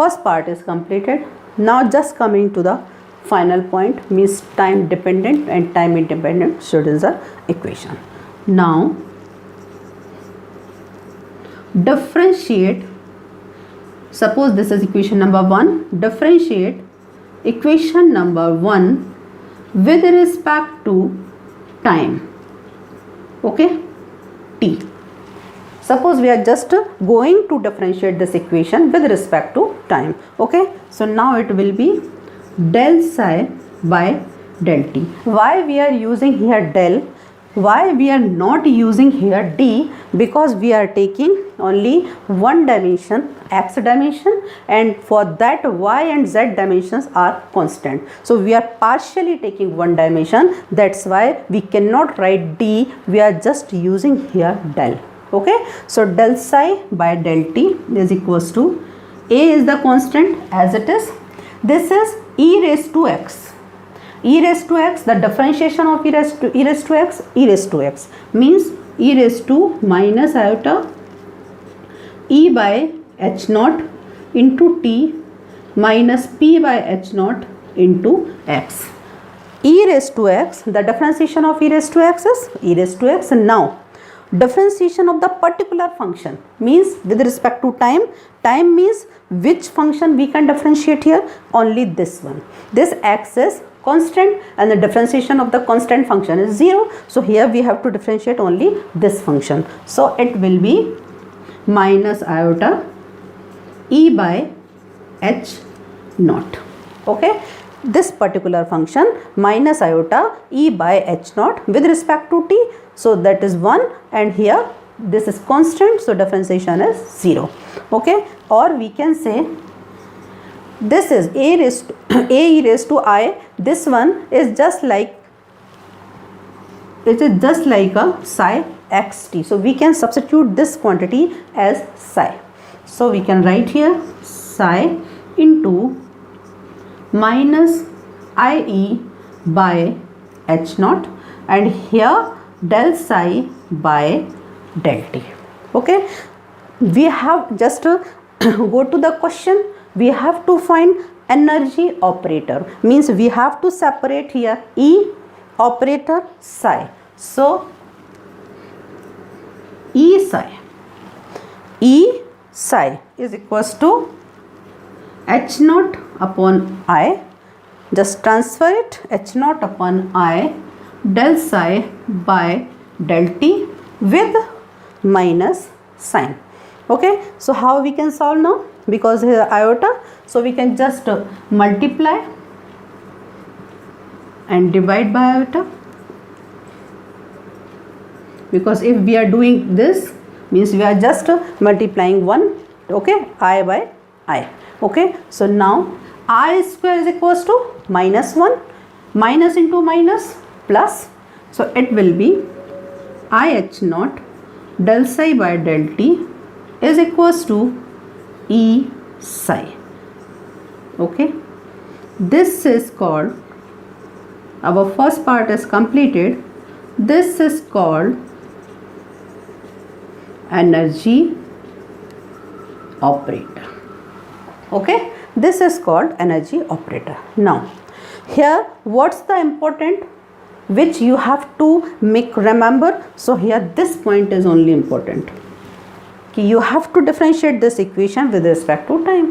first part is completed. Now just coming to the final point, means time dependent and time independent students are equation. Now differentiate, suppose this is equation number 1, differentiate equation number 1 with respect to time, okay, t. Suppose we are just going to differentiate this equation with respect to time, okay. So now it will be del psi by del t. Why we are using here del? Why we are not using here d? Because we are taking only one dimension, x dimension, and for that y and z dimensions are constant. So we are partially taking one dimension, that's why we cannot write d, we are just using here del, okay. So del psi by del t is equals to, a is the constant as it is, this is e raised to x. E raised to x, the differentiation of e raised to x means e raised to minus iota e by h naught into t minus p by h naught into x. E raised to x, the differentiation of e raised to x is e raised to x. And now differentiation of the particular function means with respect to time. Time means which function we can differentiate here? Only this one. This x is constant and the differentiation of the constant function is 0. So here we have to differentiate only this function. So it will be minus iota e by h naught, okay. This particular function minus iota e by h naught with respect to t. So that is 1, and here this is constant, so differentiation is 0, okay. Or we can say this is a e raised to I. This one is just like, it is just like a psi xt. So we can substitute this quantity as psi. So we can write here psi into minus ie by h naught, and here del psi by del t, okay. We have just to go to the question. We have to find energy operator, means we have to separate here E operator psi. So E psi is equals to h naught upon I, just transfer it, h naught upon I del psi by del t with minus sign, okay. So how we can solve now? Because here iota, so we can just multiply and divide by iota, because if we are doing this means we are just multiplying 1, okay, I by I, okay. So now I square is equals to minus 1, minus into minus plus, so it will be I h naught del psi by del t is equals to E psi, okay. This is called, our first part is completed, this is called energy operator, okay. This is called energy operator. Now here what's the important which you have to make remember? So here this point is only important कि you have to differentiate this equation with respect to time.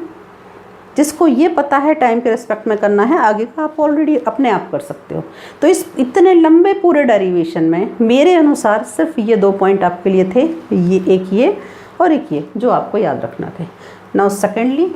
जिसको ये पता है time के respect में करना है, आगे का आप ऑलरेडी अपने आप कर सकते हो. तो इस इतने लंबे पूरे डेरिवेशन में मेरे अनुसार सिर्फ ये 2 पॉइंट आपके लिए थे, ये एक ये और एक ये जो आपको याद रखना थे. Now secondly